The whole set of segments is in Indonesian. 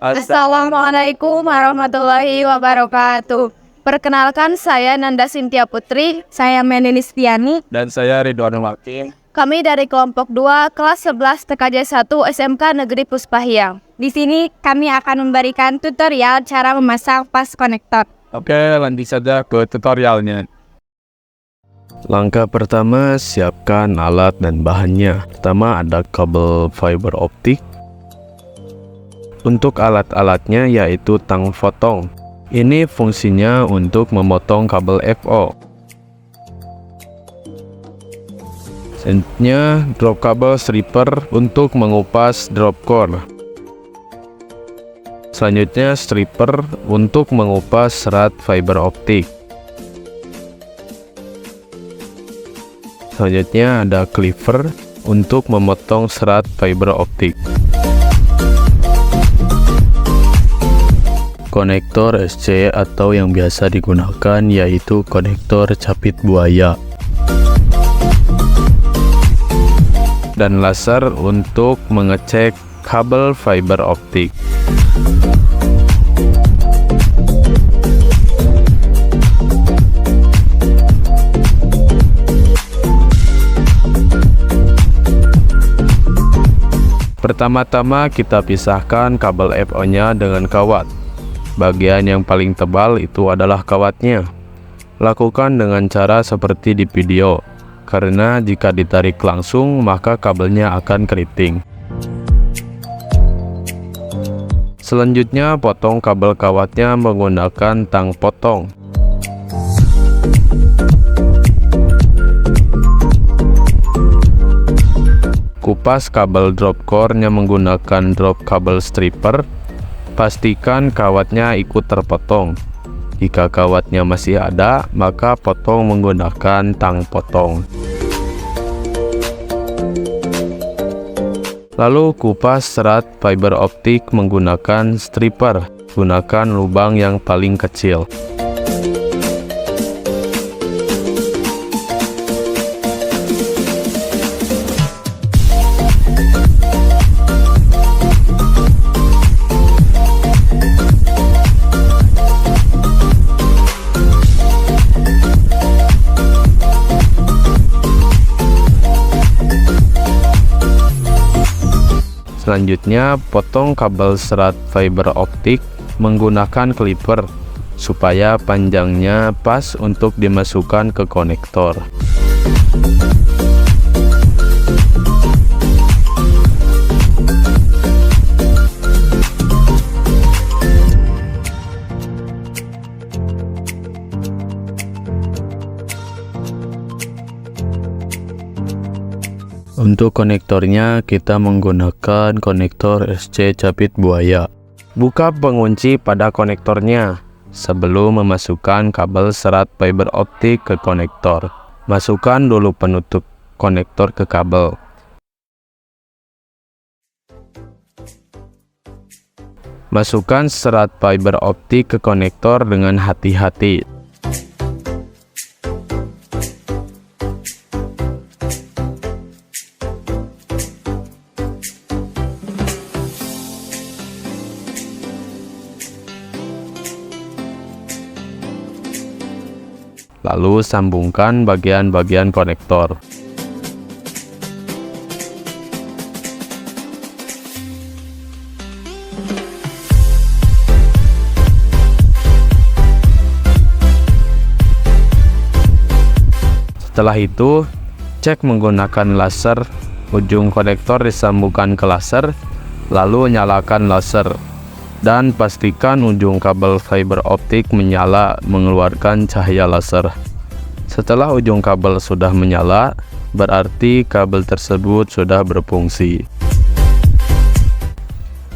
Assalamualaikum warahmatullahi wabarakatuh. Perkenalkan, saya Nanda Sintia Putri. Saya Melly Listiani. Dan saya Ridwan Wakin. Kami dari kelompok 2 kelas 11 TKJ 1 SMK Negeri Puspahyang. Di sini kami akan memberikan tutorial cara memasang pas konektor. Oke, lanjut saja ke tutorialnya. Langkah pertama, siapkan alat dan bahannya. Pertama ada kabel fiber optik. Untuk alat-alatnya yaitu tang potong. Ini fungsinya untuk memotong kabel FO. Selanjutnya drop kabel stripper untuk mengupas drop core. Selanjutnya stripper untuk mengupas serat fiber optik. Selanjutnya ada cleaver untuk memotong serat fiber optik. Konektor SC atau yang biasa digunakan yaitu konektor capit buaya. Dan laser untuk mengecek kabel fiber optik. Pertama-tama kita pisahkan kabel FO-nya dengan kawat. Bagian yang paling tebal itu adalah kawatnya. Lakukan dengan cara seperti di video, karena jika ditarik langsung maka kabelnya akan keriting. Selanjutnya potong kabel kawatnya menggunakan tang potong. Kupas kabel drop core-nya menggunakan drop kabel stripper. Pastikan kawatnya ikut terpotong. Jika kawatnya masih ada, maka potong menggunakan tang potong. Lalu kupas serat fiber optik menggunakan stripper. Gunakan lubang yang paling kecil. Selanjutnya, potong kabel serat fiber optik menggunakan clipper supaya panjangnya pas untuk dimasukkan ke konektor. Untuk konektornya kita menggunakan konektor SC capit buaya. Buka pengunci pada konektornya sebelum memasukkan kabel serat fiber optik ke konektor. Masukkan dulu penutup konektor ke kabel. Masukkan serat fiber optik ke konektor dengan hati-hati. Lalu sambungkan bagian-bagian konektor. Setelah itu, cek menggunakan laser. Ujung konektor disambungkan ke laser, lalu nyalakan laser. Dan pastikan ujung kabel fiber optik menyala mengeluarkan cahaya laser. Setelah ujung kabel sudah menyala, berarti kabel tersebut sudah berfungsi.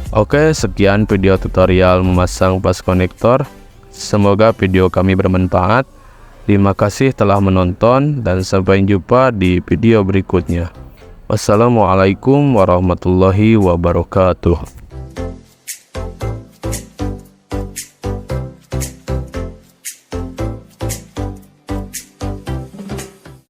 Oke, sekian video tutorial memasang pas konektor. Semoga video kami bermanfaat. Terima kasih telah menonton dan sampai jumpa di video berikutnya. Wassalamualaikum warahmatullahi wabarakatuh.